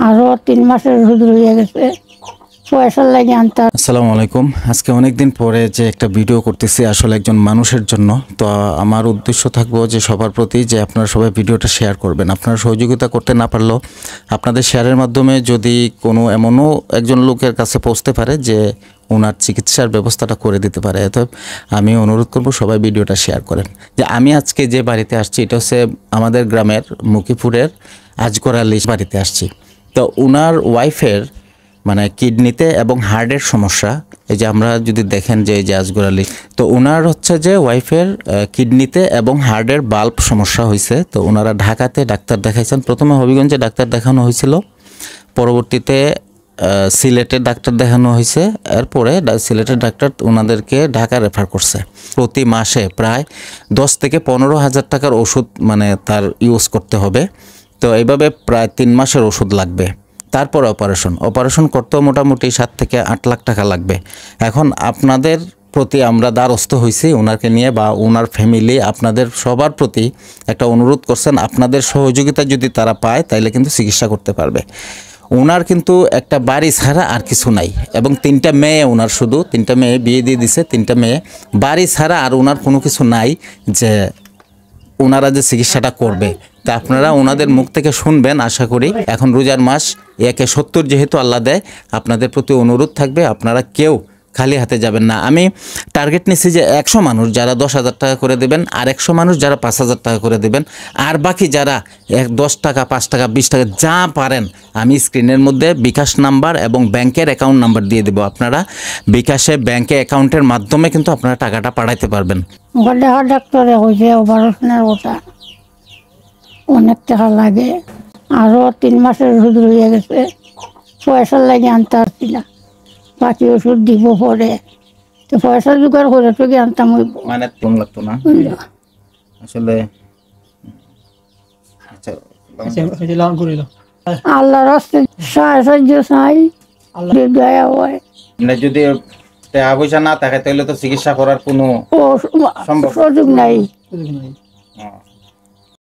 আরো 3 মাসের ওষুধ রয়ে গেছে, পয়সা লাগে আনতে। আসসালামু আলাইকুম। আজকে অনেকদিন পরে যে একটা ভিডিও করতেছি আসলে একজন মানুষের জন্য। তো আমার উদ্দেশ্য থাকবো যে সবার প্রতি যে আপনারা সবাই ভিডিওটা শেয়ার করবেন। আপনারা সহযোগিতা করতে না পারলেও আপনাদের শেয়ারের মাধ্যমে যদি কোনো এমনও একজন লোকের কাছে পৌঁছতে পারে যে ওনার চিকিৎসার ব্যবস্থাটা করে দিতে পারে, তো আমি অনুরোধ করব সবাই ভিডিওটা শেয়ার করেন। যে আমি আজকে যে বাড়িতে আসছি এটা হচ্ছে আমাদের গ্রামের মুকিপুরের আজগর আলী বাড়িতে আসছি। তো ওনার ওয়াইফের মানে কিডনিতে এবং হার্টের সমস্যা। এই যে আমরা যদি দেখেন যে এই যে আজগর আলী, তো ওনার হচ্ছে যে ওয়াইফের কিডনিতে এবং হার্টের বাল্ব সমস্যা হয়েছে। তো ওনারা ঢাকাতে ডাক্তার দেখাইছেন। প্রথমে হবিগঞ্জে ডাক্তার দেখানো হয়েছিল, পরবর্তীতে সিলেটের ডাক্তার দেখানো হয়েছে, এরপরে সিলেটের ডাক্তার ওনাদেরকে ঢাকা রেফার করছে। প্রতি মাসে প্রায় 10 থেকে 15 হাজার টাকার ওষুধ মানে তার ইউজ করতে হবে। তো এইভাবে প্রায় 3 মাসের ওষুধ লাগবে। তারপর অপারেশন করতেও মোটামুটি 7 থেকে 8 লাখ টাকা লাগবে। এখন আপনাদের প্রতি আমরা দ্বারস্থ হয়েছি ওনাকে নিয়ে, বা ওনার ফ্যামিলি আপনাদের সবার প্রতি একটা অনুরোধ করছেন, আপনাদের সহযোগিতা যদি তারা পায় তাইলে কিন্তু চিকিৎসা করতে পারবে। ওনার কিন্তু একটা বাড়ি ছাড়া আর কিছু নাই, এবং 3টা মেয়ে, ওনার শুধু 3টা মেয়ে বিয়ে দিয়ে দিছে। 3টা মেয়ে, বাড়ি ছাড়া আর ওনার কোনো কিছু নাই যে ওনারা যে চিকিৎসাটা করবে। তা আপনারা ওনাদের মুখ থেকে শুনবেন আশা করি। এখন রোজার মাস, একে 70 যেহেতু আল্লাহ দেয়, আপনাদের প্রতি অনুরোধ থাকবে আপনারা কেউ খালি হাতে যাবেন না। আমি টার্গেট নিচ্ছি যে 100 মানুষ যারা 10,000 টাকা করে দেবেন, আর 100 মানুষ যারা 5,000 টাকা করে দেবেন, আর বাকি যারা 10 টাকা 5 টাকা 20 টাকা যা পারেন, আমি স্ক্রিনের মধ্যে বিকাশ নাম্বার এবং ব্যাংকের অ্যাকাউন্ট নাম্বার দিয়ে দেবো। আপনারা বিকাশে ব্যাংকে অ্যাকাউন্টের মাধ্যমে কিন্তু আপনারা টাকাটা পাঠাইতে পারবেন। ডাক্তারে কইছে অপারেশনের কথা অনেক টাকা লাগে, আরো 3 মাসের ওষুধ রয়ে গেছে, পয়সা লাগে আনতে পারছি না। বাকি ওষুধ দিব পরে, তো পয়সা জোগাড় করে তো আনতাম। মানে কম লাগতো না আসলে। আল্লাহর রাস্তে সাহায্য চাই, দয়া হয়। যদি টাকা পয়সা না থাকে তাহলে তো চিকিৎসা করার কোনো সুযোগ নাই।